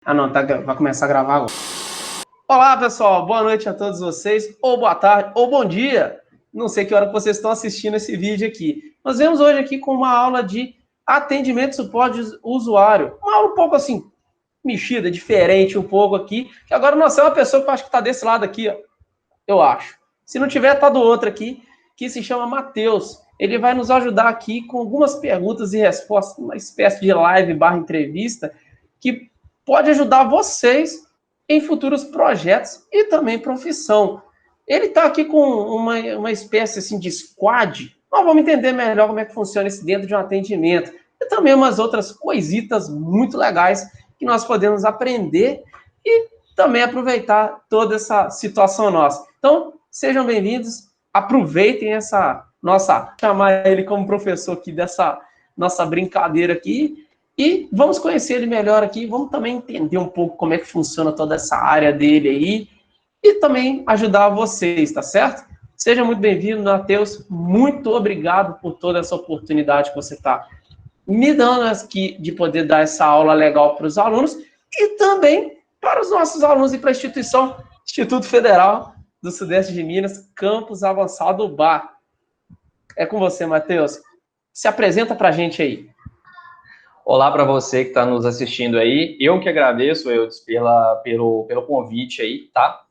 Ah, não, vai começar a gravar agora. Olá, pessoal, boa noite a todos vocês, ou boa tarde, ou bom dia. Não sei que hora que vocês estão assistindo esse vídeo aqui. Nós vemos hoje aqui com uma aula de atendimento e suporte de usuário. Uma aula um pouco assim, mexida, diferente um pouco aqui, que agora nós temos uma pessoa que eu acho que está desse lado aqui, ó, eu acho. Se não tiver, tá do outro aqui, que se chama Matheus. Ele vai nos ajudar aqui com algumas perguntas e respostas, uma espécie de live / entrevista, que pode ajudar vocês em futuros projetos e também profissão. Ele está aqui com uma espécie assim, de squad. Nós vamos entender melhor como é que funciona isso dentro de um atendimento. E também umas outras coisitas muito legais que nós podemos aprender e também aproveitar toda essa situação nossa. Então, sejam bem-vindos, aproveitem essa nossa, chamar ele como professor aqui dessa nossa brincadeira aqui, e vamos conhecer ele melhor aqui, vamos também entender um pouco como é que funciona toda essa área dele aí, e também ajudar vocês, tá certo? Seja muito bem-vindo, Matheus, muito obrigado por toda essa oportunidade que você está me dando aqui de poder dar essa aula legal para os alunos, e também para os nossos alunos e para a instituição, Instituto Federal do Sudeste de Minas, Campus Avançado Bar. É com você, Matheus. Se apresenta para a gente aí. Olá para você que está nos assistindo aí. Eu que agradeço, Eudes, pelo convite aí, tá?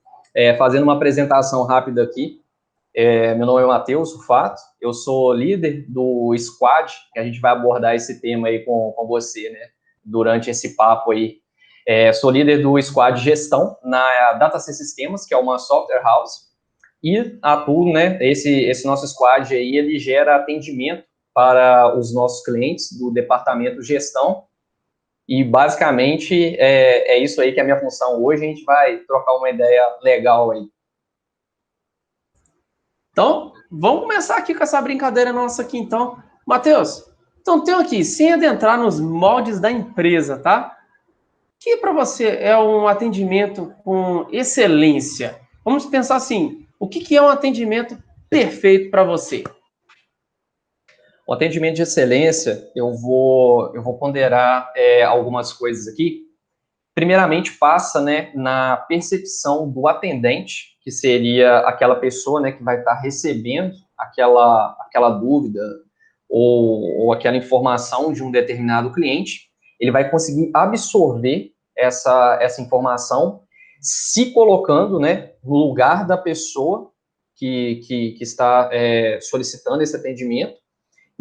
Fazendo uma apresentação rápida aqui. Meu nome é Matheus Sufato, eu sou líder do squad, que a gente vai abordar esse tema aí com você, né? Durante esse papo aí. Sou líder do squad gestão na Data C Sistemas, que é uma software house, e atuo, né? Esse nosso squad aí, ele gera atendimento para os nossos clientes do departamento gestão, e basicamente é isso aí que é a minha função hoje. A gente vai trocar uma ideia legal aí. Então, vamos começar aqui com essa brincadeira nossa aqui, então. Matheus, então tem aqui, sem adentrar nos moldes da empresa, tá? Que para você é um atendimento com excelência? Vamos pensar assim, o que é um atendimento perfeito para você? O atendimento de excelência, eu vou ponderar algumas coisas aqui. Primeiramente, passa, né, na percepção do atendente, que seria aquela pessoa, né, que vai estar recebendo aquela dúvida ou aquela informação de um determinado cliente. Ele vai conseguir absorver essa informação, se colocando, né, no lugar da pessoa que está solicitando esse atendimento,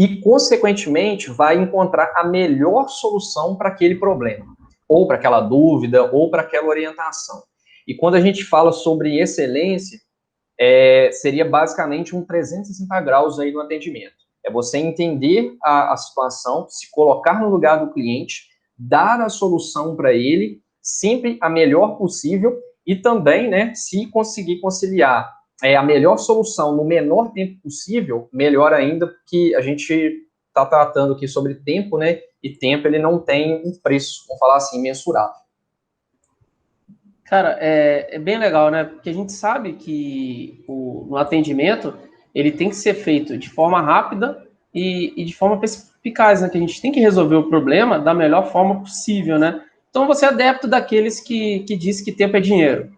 e, consequentemente, vai encontrar a melhor solução para aquele problema, ou para aquela dúvida, ou para aquela orientação. E quando a gente fala sobre excelência, seria basicamente um 360 graus aí no atendimento. É você entender a situação, se colocar no lugar do cliente, dar a solução para ele, sempre a melhor possível, e também, né, se conseguir conciliar a melhor solução no menor tempo possível, melhor ainda, porque a gente está tratando aqui sobre tempo, né? E tempo, ele não tem um preço, vamos falar assim, mensurável. Cara, é bem legal, né? Porque a gente sabe que no atendimento ele tem que ser feito de forma rápida e de forma perspicaz, né? Que a gente tem que resolver o problema da melhor forma possível, né? Então você é adepto daqueles que diz que tempo é dinheiro.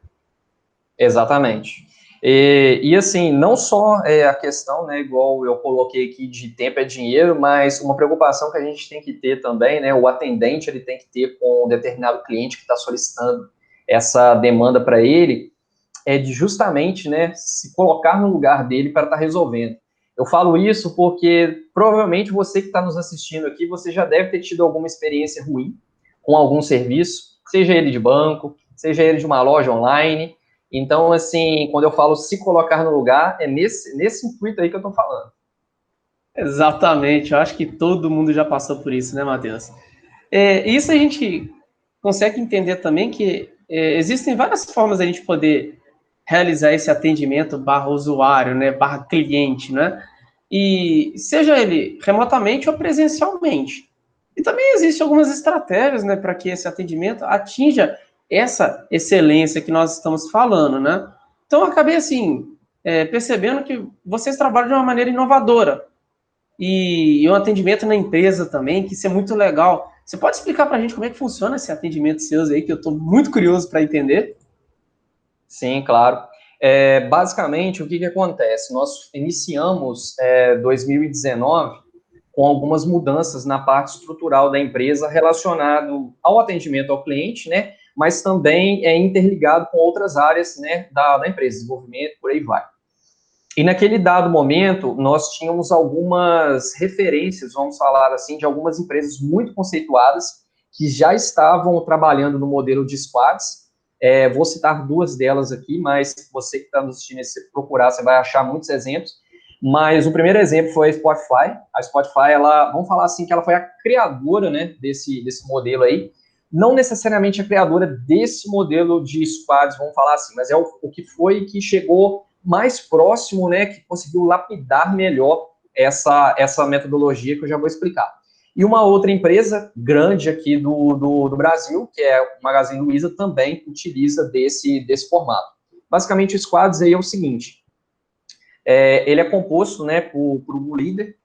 Exatamente. E assim, não só a questão, né, igual eu coloquei aqui, de tempo é dinheiro, mas uma preocupação que a gente tem que ter também, né, o atendente ele tem que ter com um determinado cliente que está solicitando essa demanda para ele, de justamente, né, se colocar no lugar dele para estar resolvendo. Eu falo isso porque provavelmente você que está nos assistindo aqui, você já deve ter tido alguma experiência ruim com algum serviço, seja ele de banco, seja ele de uma loja online. Então, assim, quando eu falo se colocar no lugar, é nesse intuito aí que eu estou falando. Exatamente, eu acho que todo mundo já passou por isso, né, Matheus? Isso a gente consegue entender também que existem várias formas da gente poder realizar esse atendimento barra usuário, né, barra cliente, né? E seja ele remotamente ou presencialmente. E também existem algumas estratégias, né, para que esse atendimento atinja essa excelência que nós estamos falando, né? Então, eu acabei, assim, percebendo que vocês trabalham de uma maneira inovadora. E um atendimento na empresa também, que isso é muito legal. Você pode explicar para a gente como é que funciona esse atendimento seus aí, que eu estou muito curioso para entender? Sim, claro. Basicamente, o que acontece? Nós iniciamos 2019 com algumas mudanças na parte estrutural da empresa relacionado ao atendimento ao cliente, né? Mas também é interligado com outras áreas, né, da empresa, desenvolvimento, por aí vai. E naquele dado momento, nós tínhamos algumas referências, vamos falar assim, de algumas empresas muito conceituadas que já estavam trabalhando no modelo de squads. Vou citar duas delas aqui, mas você que está nos assistindo, se procurar, você vai achar muitos exemplos. Mas o primeiro exemplo foi a Spotify. A Spotify, ela, vamos falar assim, que ela foi a criadora, né, desse modelo aí. Não necessariamente a criadora desse modelo de squads, vamos falar assim, mas é o que foi que chegou mais próximo, né, que conseguiu lapidar melhor essa metodologia que eu já vou explicar. E uma outra empresa grande aqui do Brasil, que é o Magazine Luiza, também utiliza desse formato. Basicamente, o Squads aí é o seguinte, ele é composto, né, por um líder,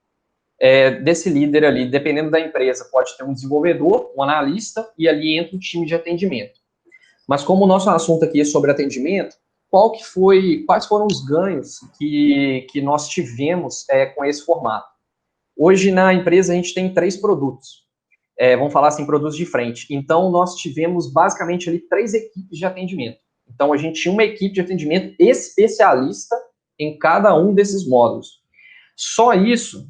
desse líder ali, dependendo da empresa, pode ter um desenvolvedor, um analista, e ali entra o time de atendimento. Mas como o nosso assunto aqui é sobre atendimento, quais foram os ganhos que nós tivemos com esse formato? Hoje, na empresa, a gente tem 3 produtos. Vamos falar assim, produtos de frente. Então, nós tivemos, basicamente, ali 3 equipes de atendimento. Então, a gente tinha uma equipe de atendimento especialista em cada um desses módulos. Só isso,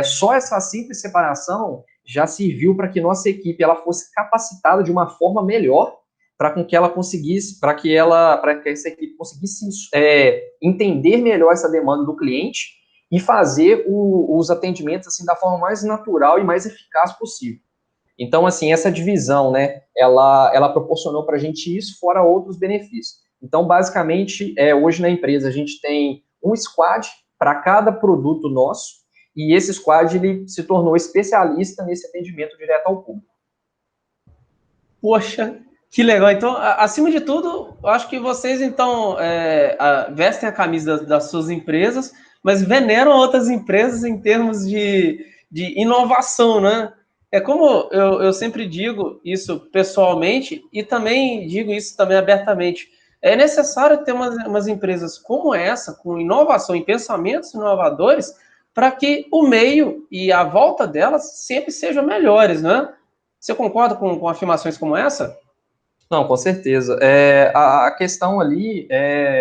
só essa simples separação já serviu para que nossa equipe ela fosse capacitada de uma forma melhor para que ela conseguisse, para que essa equipe conseguisse entender melhor essa demanda do cliente e fazer os atendimentos assim da forma mais natural e mais eficaz possível. Então, assim, essa divisão, né, ela proporcionou para a gente isso, fora outros benefícios. Então, basicamente, hoje na empresa a gente tem um squad para cada produto nosso e esse squad ele se tornou especialista nesse atendimento direto ao público. Poxa, que legal. Então, acima de tudo, eu acho que vocês, então, vestem a camisa das suas empresas, mas veneram outras empresas em termos de inovação, né? É como eu sempre digo isso pessoalmente e também digo isso também abertamente. É necessário ter umas empresas como essa, com inovação e pensamentos inovadores, para que o meio e a volta delas sempre sejam melhores, né? Você concorda com afirmações como essa? Não, com certeza. A questão ali,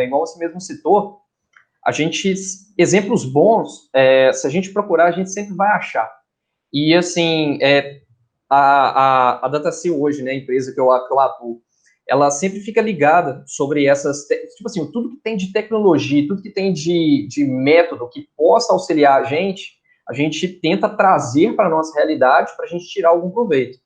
igual você mesmo citou, a gente, exemplos bons, se a gente procurar, a gente sempre vai achar. E, assim, a DataSea hoje, né, a empresa que eu atuo, ela sempre fica ligada sobre tipo assim, tudo que tem de tecnologia, tudo que tem de método que possa auxiliar a gente tenta trazer para a nossa realidade para a gente tirar algum proveito.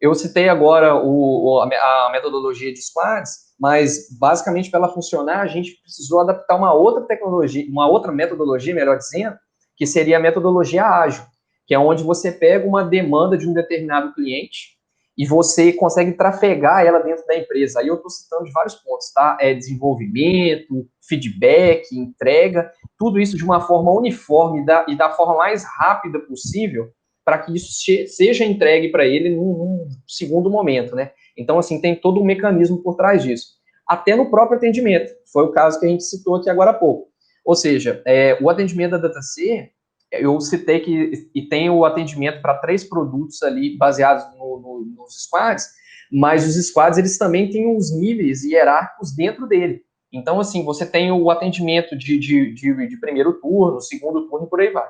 Eu citei agora a metodologia de squads, mas basicamente para ela funcionar, a gente precisou adaptar uma outra tecnologia, uma outra metodologia, melhor dizendo, que seria a metodologia ágil, que é onde você pega uma demanda de um determinado cliente e você consegue trafegar ela dentro da empresa. Aí eu estou citando de vários pontos, tá? Desenvolvimento, feedback, entrega, tudo isso de uma forma uniforme e da forma mais rápida possível, para que isso seja entregue para ele num segundo momento, né? Então, assim, tem todo um mecanismo por trás disso. Até no próprio atendimento, foi o caso que a gente citou aqui agora há pouco. Ou seja, o atendimento da DataSea, eu citei que e tem o atendimento para 3 produtos ali baseados nos squads, mas os squads, eles também têm uns níveis hierárquicos dentro dele. Então, assim, você tem o atendimento de primeiro turno, segundo turno e por aí vai.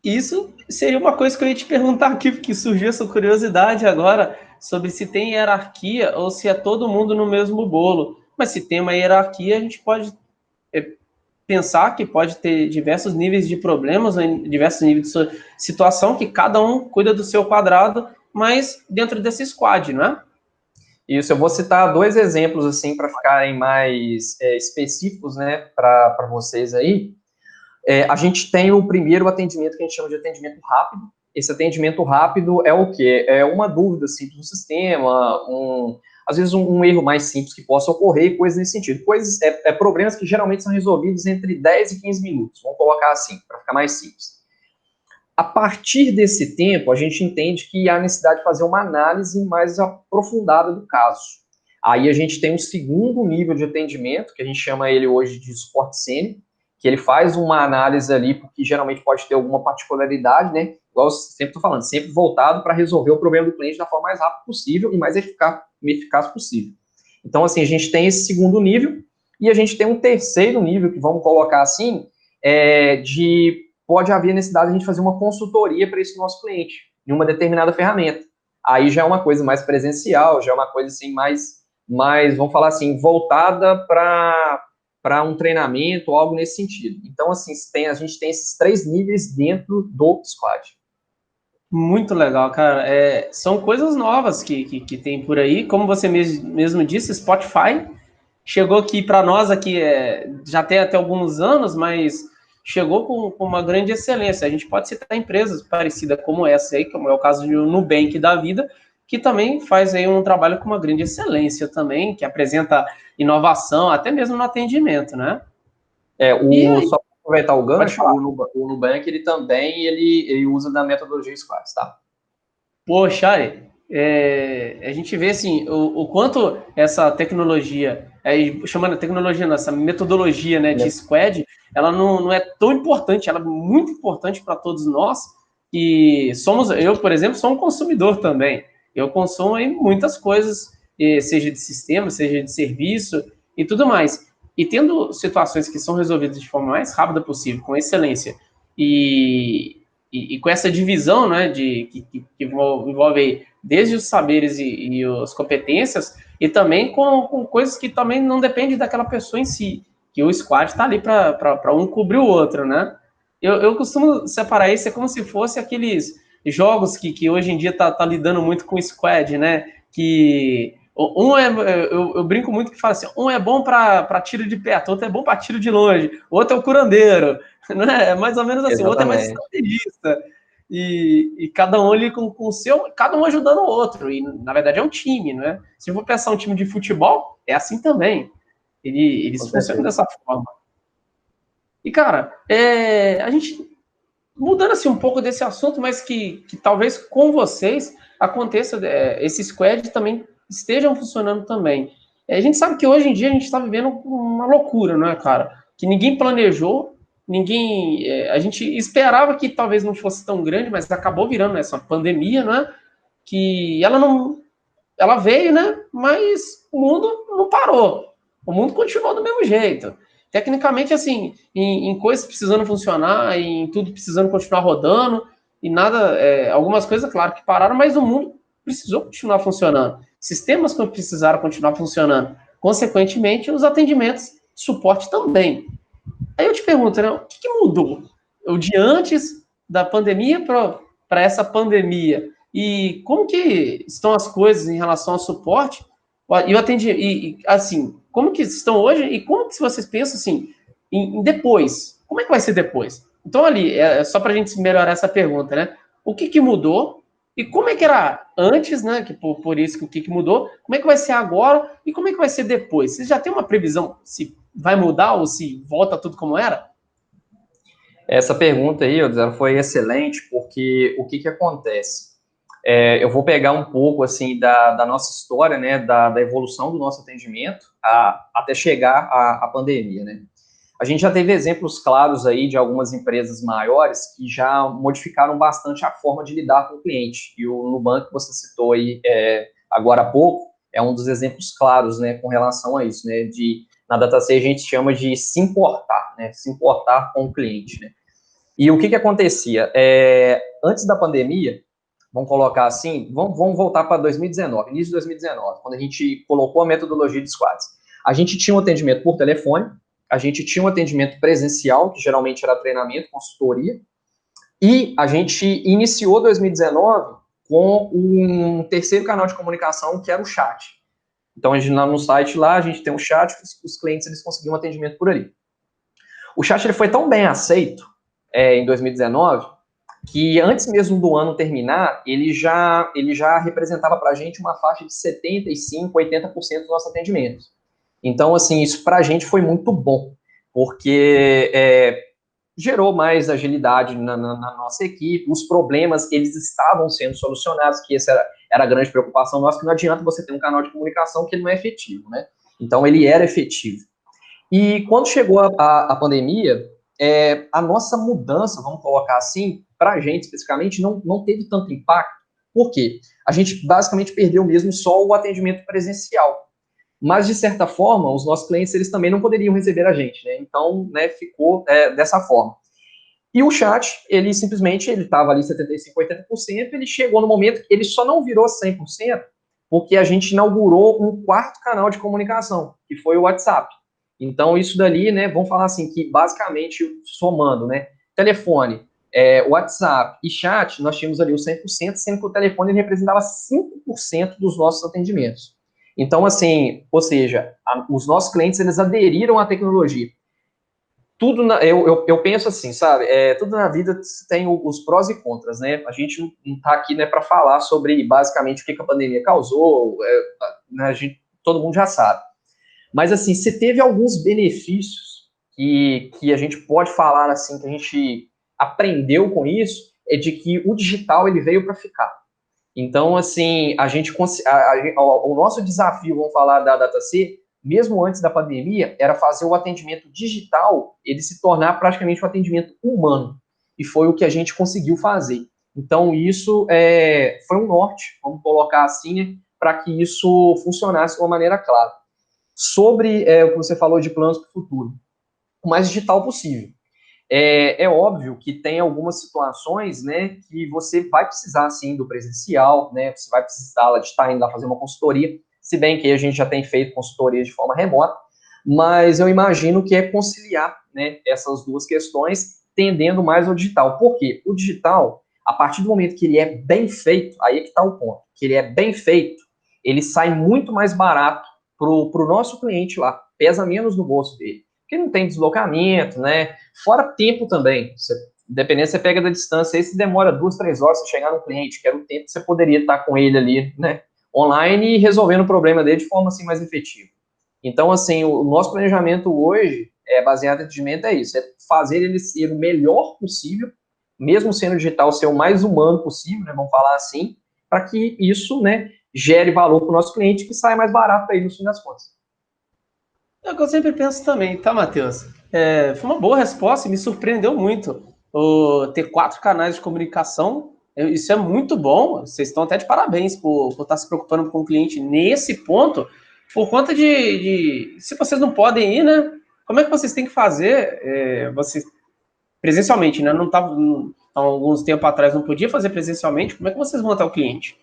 Isso seria uma coisa que eu ia te perguntar aqui, porque surgiu essa curiosidade agora sobre se tem hierarquia ou se é todo mundo no mesmo bolo. Mas se tem uma hierarquia, a gente pode pensar que pode ter diversos níveis de problemas, diversos níveis de situação, que cada um cuida do seu quadrado, mas dentro desse squad, não é? Isso, eu vou citar 2 exemplos, assim, para ficarem mais específicos, né, para vocês aí. A gente tem o primeiro atendimento que a gente chama de atendimento rápido. Esse atendimento rápido é o quê? É uma dúvida simples no sistema, às vezes um erro mais simples que possa ocorrer, coisas nesse sentido. Problemas que geralmente são resolvidos entre 10 e 15 minutos, vamos colocar assim, para ficar mais simples. A partir desse tempo, a gente entende que há necessidade de fazer uma análise mais aprofundada do caso. Aí a gente tem um segundo nível de atendimento, que a gente chama ele hoje de suporte sênior, que ele faz uma análise ali, porque geralmente pode ter alguma particularidade, né? Igual eu sempre estou falando, sempre voltado para resolver o problema do cliente da forma mais rápida possível e mais eficaz possível. Então, assim, a gente tem esse segundo nível e a gente tem um terceiro nível, que vamos colocar assim, pode haver necessidade de a gente fazer uma consultoria para esse nosso cliente, em uma determinada ferramenta. Aí já é uma coisa mais presencial, já é uma coisa assim mais vamos falar assim, voltada para um treinamento ou algo nesse sentido. Então, assim, a gente tem esses 3 níveis dentro do squad. Muito legal, cara. São coisas novas que tem por aí. Como você mesmo disse, Spotify chegou aqui para nós aqui, já tem até alguns anos, mas chegou com uma grande excelência. A gente pode citar empresas parecidas como essa aí, como é o caso do Nubank da vida, que também faz aí um trabalho com uma grande excelência também, que apresenta inovação, até mesmo no atendimento, né? Só para aproveitar o gancho, o Nubank, ele também ele usa da metodologia Squads, tá? Poxa, a gente vê assim, o quanto essa tecnologia, chamando tecnologia, essa metodologia, né, de squad, ela não é tão importante, ela é muito importante para todos nós, e eu, por exemplo, sou um consumidor também. Eu consumo aí muitas coisas, seja de sistema, seja de serviço e tudo mais. E tendo situações que são resolvidas de forma mais rápida possível, com excelência, e com essa divisão, né, que envolve desde os saberes e as competências, e também com coisas que também não dependem daquela pessoa em si, que o squad está ali para um cobrir o outro, né? Eu costumo separar isso, é como se fosse aqueles jogos que hoje em dia tá lidando muito com squad, né? Que eu brinco muito que fala assim, um é bom para tiro de perto, outro é bom para tiro de longe, outro é o curandeiro, né? É mais ou menos assim, o outro é mais estrategista. E cada um ali com o seu, cada um ajudando o outro. E na verdade é um time, né? Se eu for pensar um time de futebol, é assim também. Eles funcionam dessa forma. E, cara, a gente mudando assim um pouco desse assunto, mas que talvez com vocês aconteça, esse squad também estejam funcionando também. A gente sabe que hoje em dia a gente está vivendo uma loucura, não é, cara? Que ninguém planejou, a gente esperava que talvez não fosse tão grande, mas acabou virando essa pandemia, né? Que ela veio, né? Mas o mundo não parou. O mundo continuou do mesmo jeito. Tecnicamente, assim, em coisas precisando funcionar, em tudo precisando continuar rodando, e nada, algumas coisas, claro, que pararam, mas o mundo precisou continuar funcionando. Sistemas que precisaram continuar funcionando. Consequentemente, os atendimentos, suporte também. Aí eu te pergunto, né, o que mudou? O de antes da pandemia para essa pandemia? E como que estão as coisas em relação ao suporte? E eu atendi, assim, como que estão hoje e como que vocês pensam assim, em depois? Como é que vai ser depois? Então, ali, só para a gente melhorar essa pergunta, né? O que mudou? E como é que era antes, né? Que por isso que o que mudou? Como é que vai ser agora? E como é que vai ser depois? Vocês já têm uma previsão se vai mudar ou se volta tudo como era? Essa pergunta aí, Odisseia, foi excelente, porque o que acontece? Eu vou pegar um pouco, assim, da nossa história, né, da evolução do nosso atendimento até chegar à pandemia, né? A gente já teve exemplos claros aí de algumas empresas maiores que já modificaram bastante a forma de lidar com o cliente. E o Nubank, que você citou aí agora há pouco, é um dos exemplos claros, né, com relação a isso, né, na DataSea a gente chama de se importar, né, se importar com o cliente, né. E o que acontecia? Antes da pandemia, vamos colocar assim, vamos voltar para 2019, início de 2019, quando a gente colocou a metodologia de squads. A gente tinha um atendimento por telefone, a gente tinha um atendimento presencial, que geralmente era treinamento, consultoria, e a gente iniciou 2019 com um terceiro canal de comunicação, que era o chat. Então, lá no site, lá, a gente tem um chat, os clientes eles conseguiam um atendimento por ali. O chat ele foi tão bem aceito em 2019, que antes mesmo do ano terminar, ele já representava para a gente uma faixa de 75%, 80% do nosso atendimento. Então, assim, isso para a gente foi muito bom, porque gerou mais agilidade na nossa equipe, os problemas, eles estavam sendo solucionados, que essa era a grande preocupação nossa, que não adianta você ter um canal de comunicação que ele não é efetivo, né? Então, ele era efetivo. E quando chegou a pandemia, a nossa mudança, vamos colocar assim, para a gente especificamente, não teve tanto impacto. Por quê? A gente basicamente perdeu mesmo só o atendimento presencial. Mas, de certa forma, os nossos clientes, eles também não poderiam receber a gente, né? Então, né, ficou dessa forma. E o chat, ele simplesmente, ele estava ali 75%, 80%, ele chegou no momento que ele só não virou 100%, porque a gente inaugurou um quarto canal de comunicação, que foi o WhatsApp. Então, isso dali, né, vamos falar assim, que basicamente, somando, né, telefone, WhatsApp e chat, nós tínhamos ali o 100%, sendo que o telefone ele representava 5% dos nossos atendimentos. Então, assim, ou seja, os nossos clientes, eles aderiram à tecnologia. Tudo, eu penso assim, sabe, tudo na vida tem os prós e contras, né, a gente não está aqui, né, para falar sobre, basicamente, o que a pandemia causou, né, todo mundo já sabe. Mas, assim, você teve alguns benefícios que a gente pode falar, assim, que a gente aprendeu com isso, é de que o digital, ele veio para ficar. Então, assim, o nosso desafio, vamos falar da DataC, mesmo antes da pandemia, era fazer o atendimento digital, ele se tornar praticamente um atendimento humano. E foi o que a gente conseguiu fazer. Então, isso foi um norte, vamos colocar assim, para que isso funcionasse de uma maneira clara. Sobre o que você falou de planos para o futuro, o mais digital possível. É óbvio que tem algumas situações, né, que você vai precisar, sim, do presencial, né, você vai precisar de estar indo lá fazer uma consultoria, se bem que a gente já tem feito consultoria de forma remota, mas eu imagino que é conciliar, né, essas duas questões, tendendo mais ao digital. Por quê? O digital, a partir do momento que ele é bem feito, aí é que está o ponto, que ele é bem feito, ele sai muito mais barato para o nosso cliente lá, pesa menos no bolso dele, porque não tem deslocamento, né? Fora tempo também. Dependendo, você pega da distância, aí se demora 2, 3 horas para chegar no cliente, que era o tempo que você poderia estar com ele ali, né? Online e resolvendo o problema dele de forma assim mais efetiva. Então, assim, o nosso planejamento hoje, baseado em atendimento, é isso: é fazer ele ser o melhor possível, mesmo sendo digital, ser o mais humano possível, né? Vamos falar assim, para que isso, né, gere valor para o nosso cliente, que saia mais barato aí no fim das contas. É o que eu sempre penso também, tá, Matheus? Foi uma boa resposta e me surpreendeu muito ter 4 canais de comunicação. Isso é muito bom. Vocês estão até de parabéns por estar se preocupando com o cliente nesse ponto, por conta se vocês não podem ir, né? Como é que vocês têm que fazer? Vocês presencialmente, né? Não estava há alguns tempos atrás não podia fazer presencialmente. Como é que vocês vão até o cliente?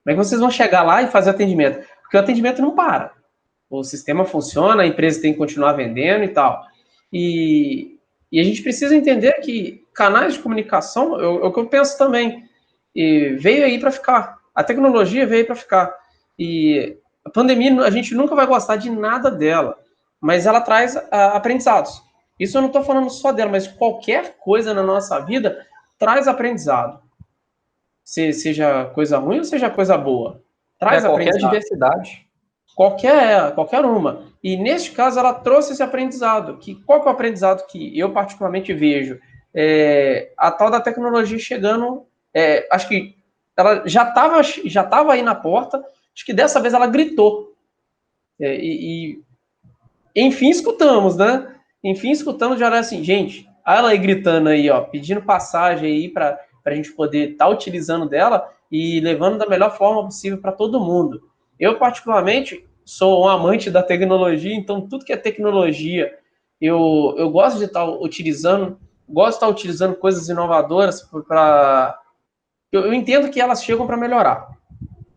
Como é que vocês vão chegar lá e fazer atendimento? Porque o atendimento não para. O sistema funciona, a empresa tem que continuar vendendo e tal. E a gente precisa entender que canais de comunicação, é o que eu penso também, veio aí para ficar. A tecnologia veio para ficar. E a pandemia, a gente nunca vai gostar de nada dela, mas ela traz aprendizados. Isso eu não estou falando só dela, mas qualquer coisa na nossa vida traz aprendizado. Seja coisa ruim ou seja coisa boa. Traz Qualquer aprendizado. diversidade. Qualquer uma. E neste caso ela trouxe esse aprendizado. Qual que é o aprendizado que eu particularmente vejo? A tal da tecnologia chegando, acho que ela já tava aí na porta, acho que dessa vez ela gritou. Enfim escutamos, né? Enfim escutamos, já era assim, gente, ela aí gritando aí, ó, pedindo passagem aí para a gente poder estar utilizando dela e levando da melhor forma possível para todo mundo. Eu, particularmente, sou um amante da tecnologia, então tudo que é tecnologia, eu gosto de estar utilizando, gosto de estar utilizando coisas inovadoras para. Eu entendo que elas chegam para melhorar.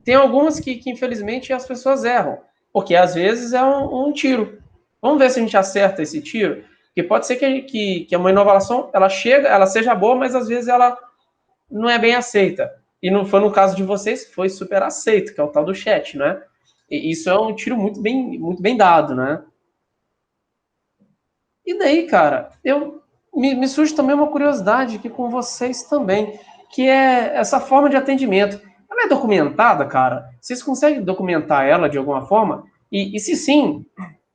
Tem algumas que, infelizmente, as pessoas erram, porque às vezes é um tiro. Vamos ver se a gente acerta esse tiro, porque pode ser que uma inovação ela seja boa, mas às vezes ela não é bem aceita. E não foi no caso de vocês, foi super aceito, que é o tal do chat, né? E isso é um tiro muito bem dado, né? E daí, cara, me surge também uma curiosidade aqui com vocês também, que é essa forma de atendimento. Ela é documentada, cara? Vocês conseguem documentar ela de alguma forma? E se sim,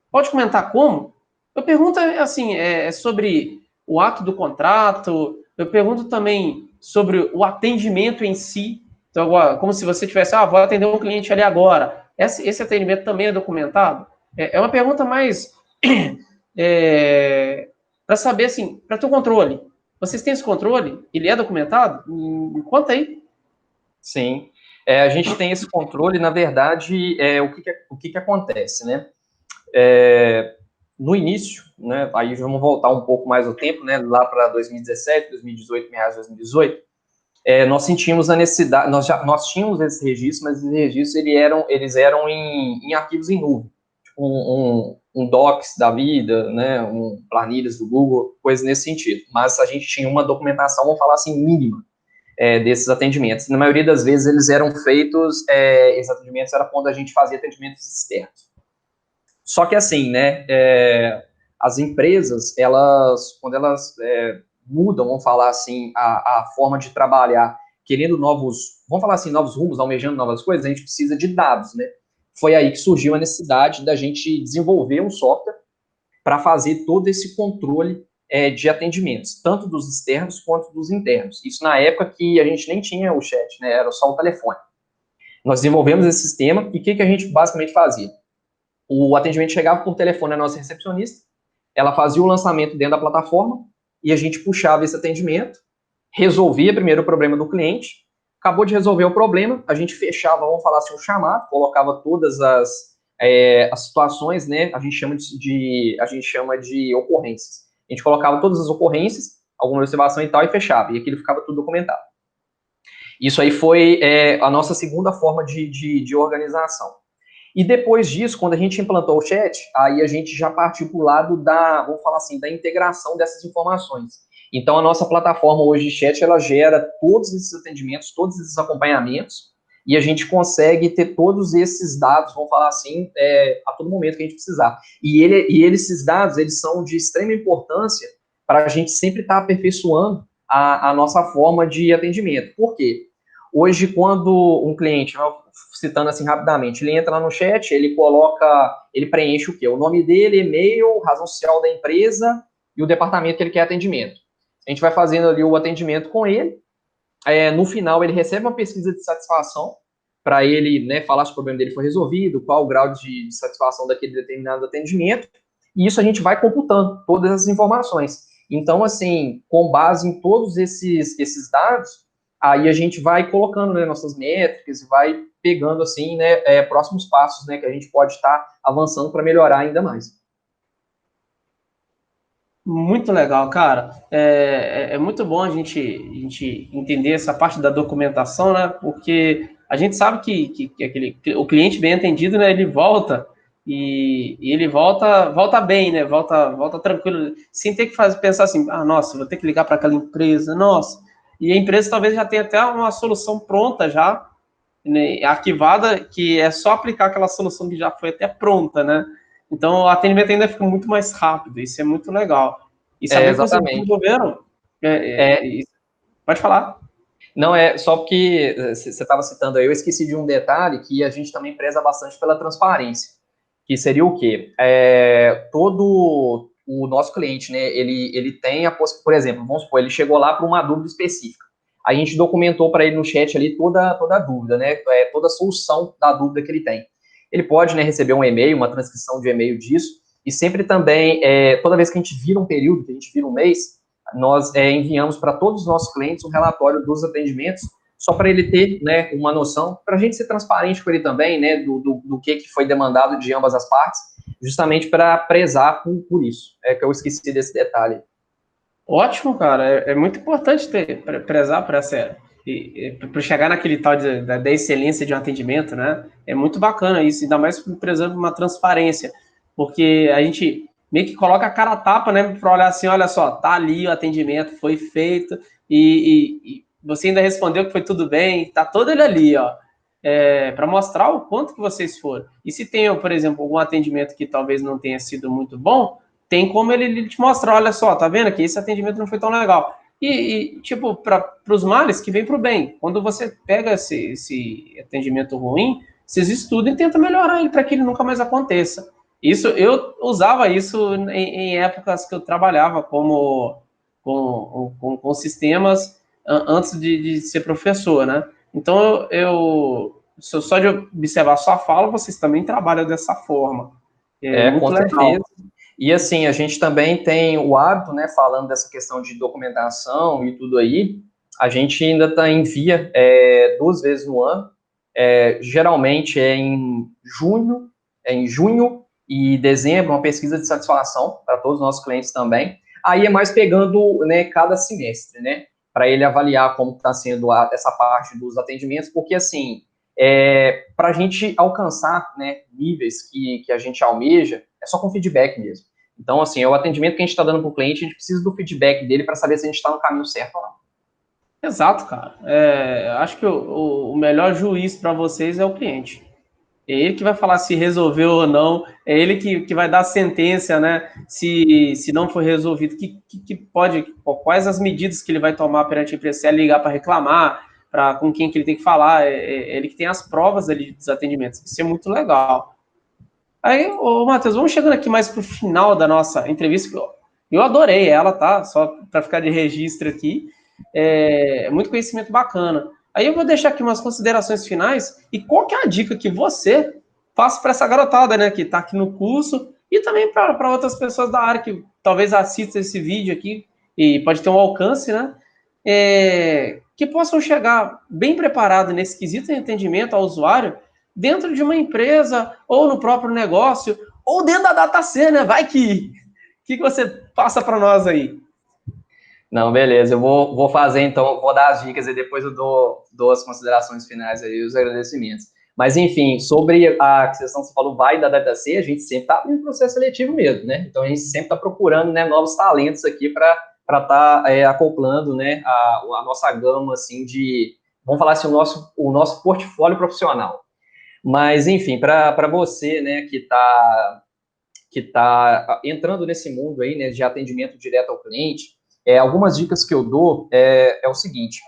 pode comentar como? Eu pergunto assim, sobre o ato do contrato, eu pergunto também sobre o atendimento em si. Então, como se você tivesse, vou atender um cliente ali agora. Esse atendimento também é documentado? É uma pergunta mais para saber, assim, para ter o controle. Vocês têm esse controle? Ele é documentado? Conta aí. Sim. A gente tem esse controle, na verdade, o que acontece, né? No início, né, aí vamos voltar um pouco mais no tempo, né, lá para 2017, 2018, meados de 2018, nós sentimos a necessidade, nós tínhamos esses registros, mas esses registros eles eram em arquivos em nuvem, tipo um Docs da vida, né, planilhas do Google, coisas nesse sentido. Mas a gente tinha uma documentação, vamos falar assim, mínima, desses atendimentos. Na maioria das vezes eles eram feitos, esses atendimentos era quando a gente fazia atendimentos externos. Só que assim, né, as empresas, quando elas mudam, vamos falar assim, a forma de trabalhar, querendo vamos falar assim, novos rumos, almejando novas coisas, a gente precisa de dados, né? Foi aí que surgiu a necessidade da gente desenvolver um software para fazer todo esse controle de atendimentos, tanto dos externos quanto dos internos. Isso na época que a gente nem tinha o chat, né? Era só o telefone. Nós desenvolvemos esse sistema e o que a gente basicamente fazia? O atendimento chegava por telefone à nossa recepcionista, ela fazia o lançamento dentro da plataforma e a gente puxava esse atendimento, resolvia primeiro o problema do cliente, acabou de resolver o problema, a gente fechava, vamos falar assim, um chamado, colocava todas as situações, né, a gente chama de ocorrências. A gente colocava todas as ocorrências, alguma observação e tal, e fechava, e aquilo ficava tudo documentado. Isso aí foi a nossa segunda forma de organização. E depois disso, quando a gente implantou o chat, aí a gente já partiu para o lado vamos falar assim, da integração dessas informações. Então, a nossa plataforma hoje de chat, ela gera todos esses atendimentos, todos esses acompanhamentos, e a gente consegue ter todos esses dados, vamos falar assim, a todo momento que a gente precisar. E esses dados, eles são de extrema importância para a gente sempre estar aperfeiçoando a nossa forma de atendimento. Por quê? Hoje, quando um cliente, citando assim rapidamente, ele entra lá no chat, ele preenche o quê? O nome dele, e-mail, razão social da empresa e o departamento que ele quer atendimento. A gente vai fazendo ali o atendimento com ele, no final ele recebe uma pesquisa de satisfação para ele, né, falar se o problema dele foi resolvido, qual o grau de satisfação daquele determinado atendimento, e isso a gente vai computando todas as informações. Então, assim, com base em todos esses dados, aí a gente vai colocando, né, nossas métricas e vai pegando, assim, né, próximos passos, né, que a gente pode estar avançando para melhorar ainda mais. Muito legal, cara. É muito bom a gente entender essa parte da documentação, né? Porque a gente sabe que o cliente bem atendido, né? Ele volta e ele volta bem, né? Volta tranquilo, sem ter que pensar assim, nossa, vou ter que ligar para aquela empresa, nossa. E a empresa talvez já tenha até uma solução pronta já, né, arquivada, que é só aplicar aquela solução que já foi até pronta, né? Então, o atendimento ainda fica muito mais rápido, isso é muito legal. E saber que vocês Exatamente. desenvolveram... Pode falar. Não, só porque você estava citando aí, eu esqueci de um detalhe que a gente também preza bastante pela transparência, que seria o quê? Todo o nosso cliente, né, ele tem a possibilidade, por exemplo, vamos supor, ele chegou lá para uma dúvida específica. A gente documentou para ele no chat ali toda a dúvida, né, toda a solução da dúvida que ele tem. Ele pode, né, receber um e-mail, uma transcrição de e-mail disso, e sempre também, toda vez que a gente vira um período, que a gente vira um mês, nós enviamos para todos os nossos clientes um relatório dos atendimentos, só para ele ter, né, uma noção, para a gente ser transparente com ele também, né, do que foi demandado de ambas as partes, justamente para prezar por isso. Que eu esqueci desse detalhe. Ótimo, cara. É muito importante prezar por essa... para chegar naquele tal da excelência de um atendimento, né? É muito bacana isso, ainda mais prezando uma transparência, porque a gente meio que coloca a cara a tapa, né, para olhar assim, olha só, tá ali o atendimento, foi feito, e você ainda respondeu que foi tudo bem, tá todo ele ali, ó, para mostrar o quanto que vocês foram. E se tem, por exemplo, algum atendimento que talvez não tenha sido muito bom, tem como ele te mostrar, olha só, tá vendo que esse atendimento não foi tão legal. Tipo, para os males que vem para o bem. Quando você pega esse atendimento ruim, vocês estudam e tentam melhorar ele para que ele nunca mais aconteça. Eu usava isso em épocas que eu trabalhava como com sistemas antes de ser professor, né? Então, só de observar sua fala, vocês também trabalham dessa forma. Com muito legal. certeza. E assim, a gente também tem o hábito, né, falando dessa questão de documentação e tudo aí, a gente ainda está em via 2 vezes no ano, geralmente em junho e dezembro, uma pesquisa de satisfação para todos os nossos clientes também. Aí é mais pegando, né, cada semestre, né, para ele avaliar como está sendo essa parte dos atendimentos, porque assim, para a gente alcançar, né, níveis que a gente almeja, é só com feedback mesmo. Então, assim, é o atendimento que a gente está dando para o cliente, a gente precisa do feedback dele para saber se a gente está no caminho certo ou não. Exato, cara. Acho que o melhor juiz para vocês é o cliente. É ele que vai falar se resolveu ou não, é ele que vai dar a sentença, né? Se não foi resolvido, quais as medidas que ele vai tomar perante a empresa, se é ligar para reclamar, com quem que ele tem que falar, é ele que tem as provas ali dos atendimentos. Isso é muito legal. Aí, Matheus, vamos chegando aqui mais para o final da nossa entrevista, que eu adorei ela, tá? Só para ficar de registro aqui. Muito conhecimento bacana. Aí eu vou deixar aqui umas considerações finais e qual que é a dica que você passa para essa garotada, né, que está aqui no curso e também para outras pessoas da área que talvez assistam esse vídeo aqui e pode ter um alcance, né, que possam chegar bem preparados nesse quesito de atendimento ao usuário dentro de uma empresa ou no próprio negócio ou dentro da DataC, né? Vai que... O que você passa para nós aí? Não, beleza. Eu vou fazer, então, vou dar as dicas e depois eu dou as considerações finais aí, os agradecimentos. Mas, enfim, sobre a questão que você falou, vai da DataC, a gente sempre está em processo seletivo mesmo, né? Então, a gente sempre está procurando, né, novos talentos aqui para estar acoplando, né, a nossa gama, assim, vamos falar assim, o nosso portfólio profissional. Mas, enfim, para você, né, que está entrando nesse mundo aí, né, de atendimento direto ao cliente, algumas dicas que eu dou é o seguinte: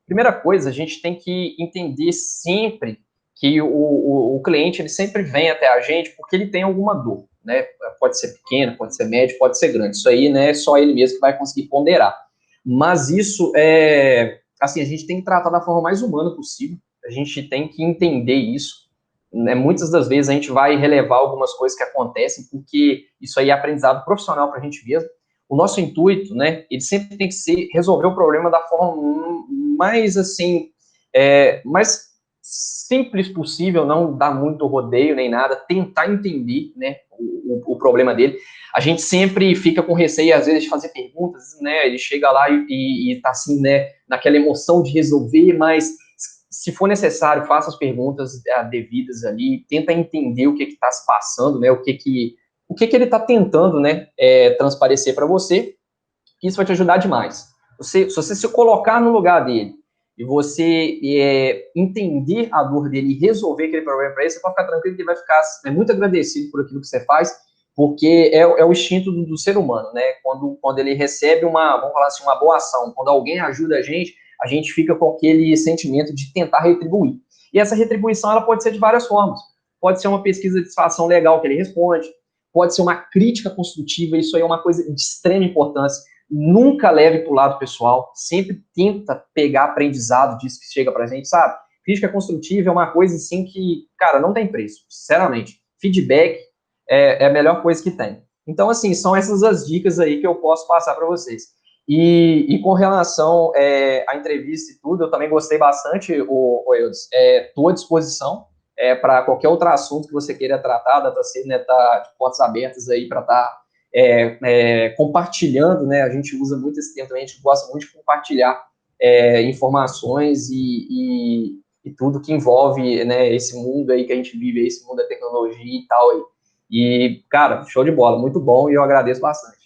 primeira coisa, a gente tem que entender sempre que o cliente ele sempre vem até a gente porque ele tem alguma dor, né? Pode ser pequena, pode ser média, pode ser grande. Isso aí, né, é só ele mesmo que vai conseguir ponderar. Mas isso assim, a gente tem que tratar da forma mais humana possível. A gente tem que entender isso. Né? Muitas das vezes a gente vai relevar algumas coisas que acontecem porque isso aí é aprendizado profissional para a gente mesmo. O nosso intuito, né, ele sempre tem que ser resolver o problema da forma mais, assim, mais simples possível, não dar muito rodeio nem nada, tentar entender, né, o problema dele. A gente sempre fica com receio, às vezes, de fazer perguntas, né, ele chega lá e tá, assim, né, naquela emoção de resolver, mas se for necessário, faça as perguntas devidas ali, tenta entender o que está se passando, né, o que ele está tentando, né, transparecer para você, que isso vai te ajudar demais. Se você se colocar no lugar dele e você entender a dor dele e resolver aquele problema para ele, você pode ficar tranquilo que ele vai ficar muito agradecido por aquilo que você faz, porque é o instinto do ser humano, né? Quando ele recebe vamos falar assim, uma boa ação, quando alguém ajuda a gente fica com aquele sentimento de tentar retribuir. E essa retribuição ela pode ser de várias formas. Pode ser uma pesquisa de satisfação legal que ele responde, pode ser uma crítica construtiva, isso aí é uma coisa de extrema importância. Nunca leve para o lado pessoal, sempre tenta pegar aprendizado disso que chega para a gente, sabe? Crítica construtiva é uma coisa assim que, cara, não tem preço, sinceramente. Feedback é a melhor coisa que tem. Então, assim, são essas as dicas aí que eu posso passar para vocês. E com relação à entrevista e tudo, eu também gostei bastante, Eudes. Estou à disposição para qualquer outro assunto que você queira tratar, a DataC, né, tá de portas abertas aí para estar compartilhando, né, a gente usa muito esse termo também, a gente gosta muito de compartilhar informações e tudo que envolve, né, esse mundo aí que a gente vive, esse mundo da tecnologia e tal. E, cara, show de bola, muito bom e eu agradeço bastante.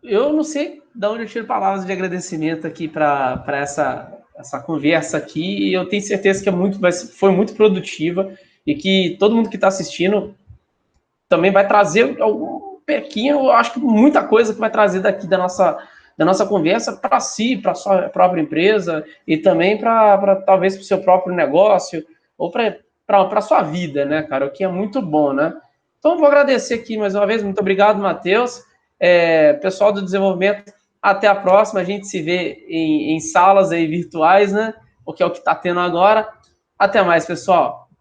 Eu não sei de onde eu tiro palavras de agradecimento aqui para essa conversa aqui, e eu tenho certeza que foi muito produtiva e que todo mundo que está assistindo também vai trazer algum pequeno, eu acho que muita coisa que vai trazer daqui da nossa conversa para si, para sua própria empresa e também para talvez para o seu próprio negócio ou para a sua vida, né, cara? O que é muito bom, né? Então, eu vou agradecer aqui mais uma vez. Muito obrigado, Matheus. Pessoal do desenvolvimento, até a próxima. A gente se vê em salas aí virtuais, né? Porque é o que está tendo agora. Até mais, pessoal.